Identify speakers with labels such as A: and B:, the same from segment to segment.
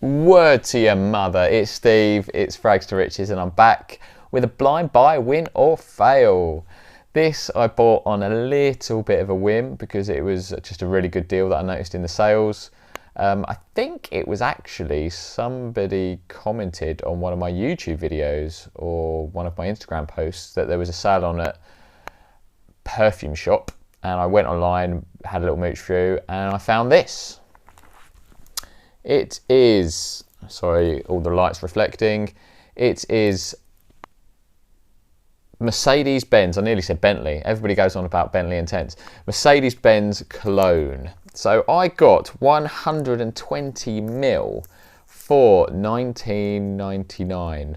A: Word to your mother, it's Steve, it's Frags to Riches, and I'm back with a blind buy, win or fail. This I bought on a little bit of a whim because it was just a really good deal that I noticed in the sales. I think it was actually somebody commented on one of my YouTube videos or one of my Instagram posts that there was a sale on at perfume shop, and I went online, had a little mooch through, and I found this. It is, sorry, all the lights reflecting. It is Mercedes-Benz, I nearly said Bentley. Everybody goes on about Bentley Intense. Mercedes-Benz Cologne. So I got 120 mil for $19.99.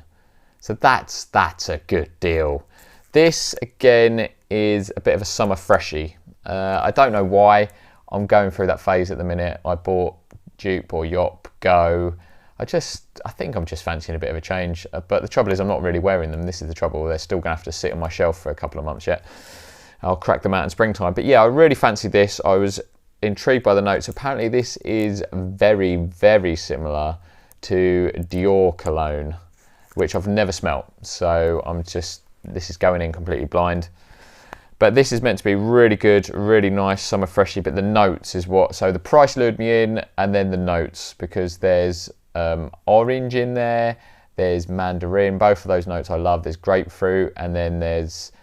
A: So that's a good deal. This again is a bit of a summer freshie. I don't know why. I'm going through that phase at the minute. I bought Dupe or Yop Go. I think I'm just fancying a bit of a change, but the trouble is I'm not really wearing them. This is the trouble. They're still gonna have to sit on my shelf for a couple of months yet. I'll crack them out in springtime. But yeah, I really fancied this. I was intrigued by the notes. Apparently this is very, very similar to Dior Cologne, which I've never smelt. So this is going in completely blind. But this is meant to be really good, really nice summer freshie, but the notes is what, so the price lured me in, and then the notes, because there's orange in there, there's mandarin, both of those notes I love, there's grapefruit, and then there's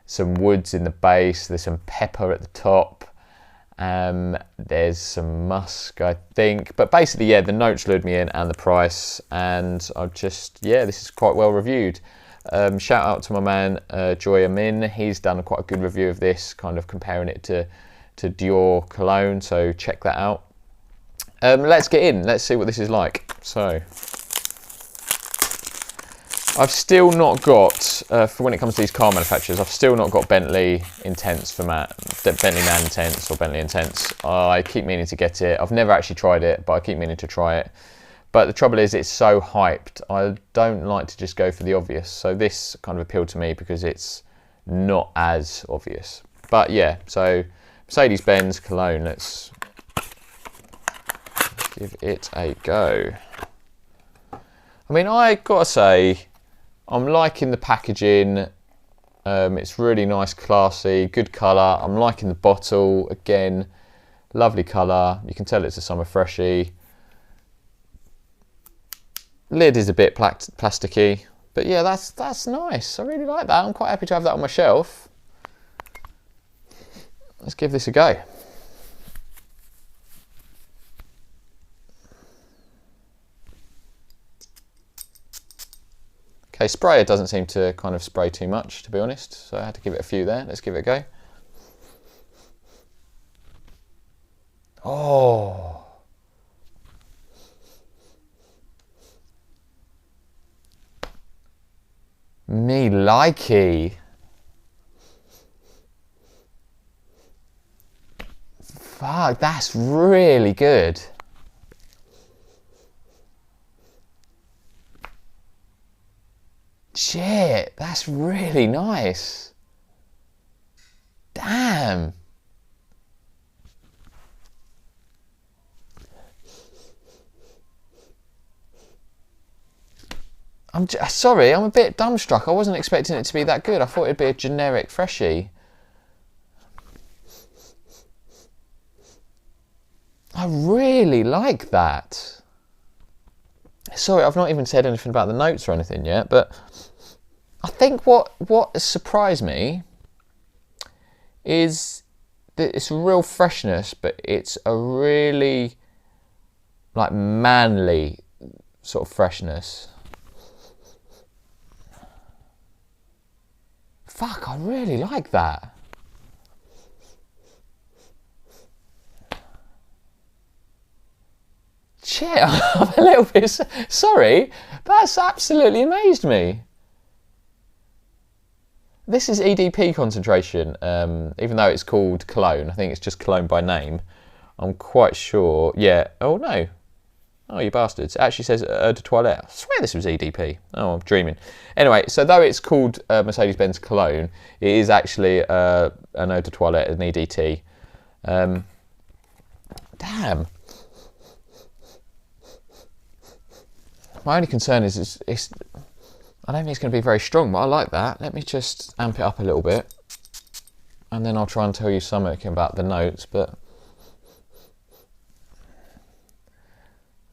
A: some woods in the base, there's some pepper at the top, there's some musk, I think, but basically, yeah, the notes lured me in, and the price, and this is quite well reviewed. Shout out to my man Joy Amin. He's done quite a good review of this, kind of comparing it to Dior Cologne, so check that out. Let's get in, let's see what this is like. So I've still not got, for when it comes to these car manufacturers, I've still not got Bentley Intense for Bentley Man Intense or Bentley Intense. I keep meaning to get it. I've never actually tried it, but I keep meaning to try it. But the trouble is it's so hyped, I don't like to just go for the obvious. So this kind of appealed to me because it's not as obvious. But yeah, so Mercedes-Benz Cologne, let's give it a go. I mean, I gotta say, I'm liking the packaging. It's really nice, classy, good colour. I'm liking the bottle, again, lovely colour. You can tell it's a summer freshie. Lid is a bit plasticky, but yeah, that's nice. I really like that. I'm quite happy to have that on my shelf. Let's give this a go. Okay, sprayer doesn't seem to kind of spray too much, to be honest, so I had to give it a few there. Let's give it a go. Oh. Me likey. Fuck, that's really good. Shit, that's really nice. Damn. Sorry, I'm a bit dumbstruck. I wasn't expecting it to be that good. I thought it'd be a generic freshie. I really like that. Sorry, I've not even said anything about the notes or anything yet, but I think what has surprised me is that it's a real freshness, but it's a really like manly sort of freshness. Fuck, I really like that. Shit, I'm a little bit sorry. That's absolutely amazed me. This is EDP concentration, even though it's called Cologne. I think it's just Cologne by name. I'm quite sure. Yeah. Oh no. Oh, you bastards. It actually says eau de toilette. I swear this was EDP. Oh, I'm dreaming. Anyway, so though it's called Mercedes-Benz Cologne, it is actually an eau de toilette, an EDT. Damn. My only concern is I don't think it's going to be very strong, but I like that. Let me just amp it up a little bit, and then I'll try and tell you something about the notes. But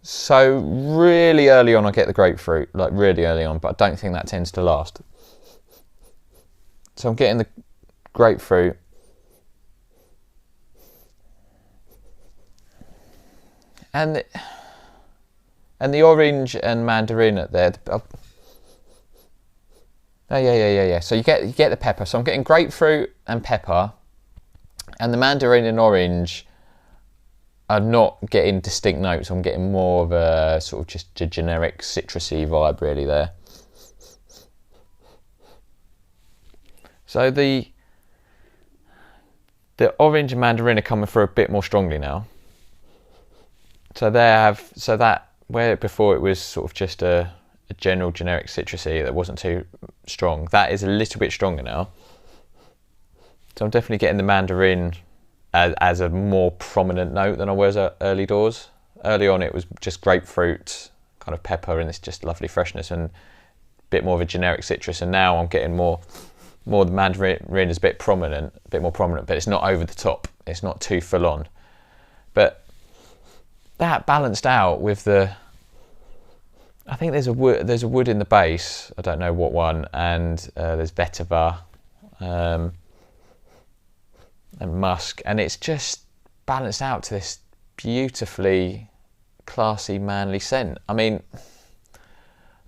A: so really early on I get the grapefruit, like really early on, but I don't think that tends to last. So I'm getting the grapefruit, and the orange and mandarin at there. Oh yeah. So you get the pepper. So I'm getting grapefruit and pepper, and the mandarin and orange are not getting distinct notes. I'm getting more of a sort of just a generic citrusy vibe really there. So the orange and mandarin are coming through a bit more strongly now. So that where before it was sort of just a general generic citrusy that wasn't too strong, that is a little bit stronger now. So I'm definitely getting the mandarin as a more prominent note than I was at early doors. Early on it was just grapefruit, kind of pepper, and it's just lovely freshness and a bit more of a generic citrus. And now I'm getting more the mandarin is a bit more prominent, but it's not over the top. It's not too full on. But that balanced out with I think there's a wood in the base. I don't know what one, and there's vetiver. And musk, and it's just balanced out to this beautifully classy, manly scent. I mean,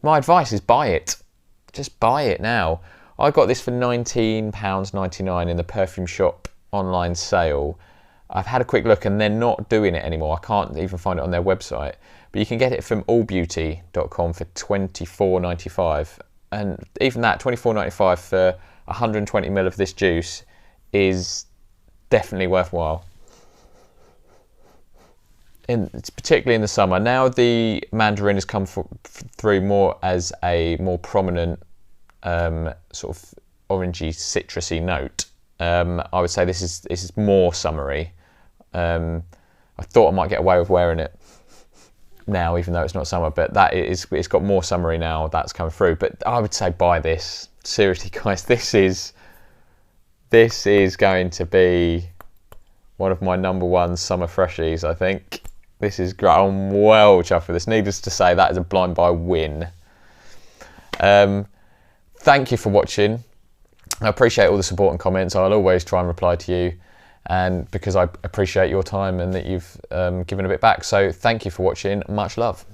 A: my advice is buy it. Just buy it now. I got this for £19.99 in the perfume shop online sale. I've had a quick look and they're not doing it anymore. I can't even find it on their website, but you can get it from allbeauty.com for £24.95, and even that, £24.95 for 120ml of this juice is definitely worthwhile. It's particularly in the summer. Now the mandarin has come through more as a more prominent sort of orangey, citrusy note. I would say this is more summery. I thought I might get away with wearing it now, even though it's not summer, but it's got more summery now. That's come through. But I would say buy this. Seriously, guys, this is going to be one of my #1 summer freshies, I think. This is great. I'm well chuffed with this. Needless to say, that is a blind buy win. Thank you for watching. I appreciate all the support and comments. I'll always try and reply to you, and because I appreciate your time and that you've given a bit back. So thank you for watching. Much love.